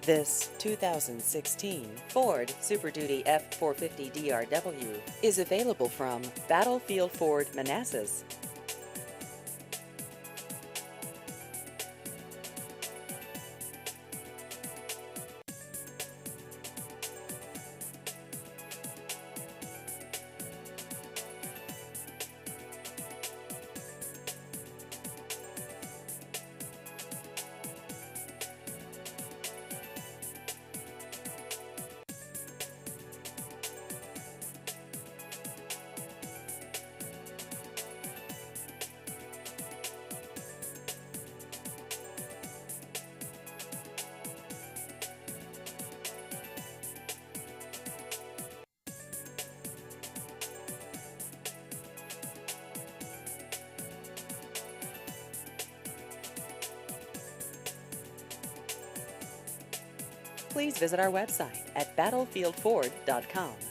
This 2016 Ford Super Duty F450 DRW is available from Battlefield Ford Manassas. Please visit our website at battlefieldford.com.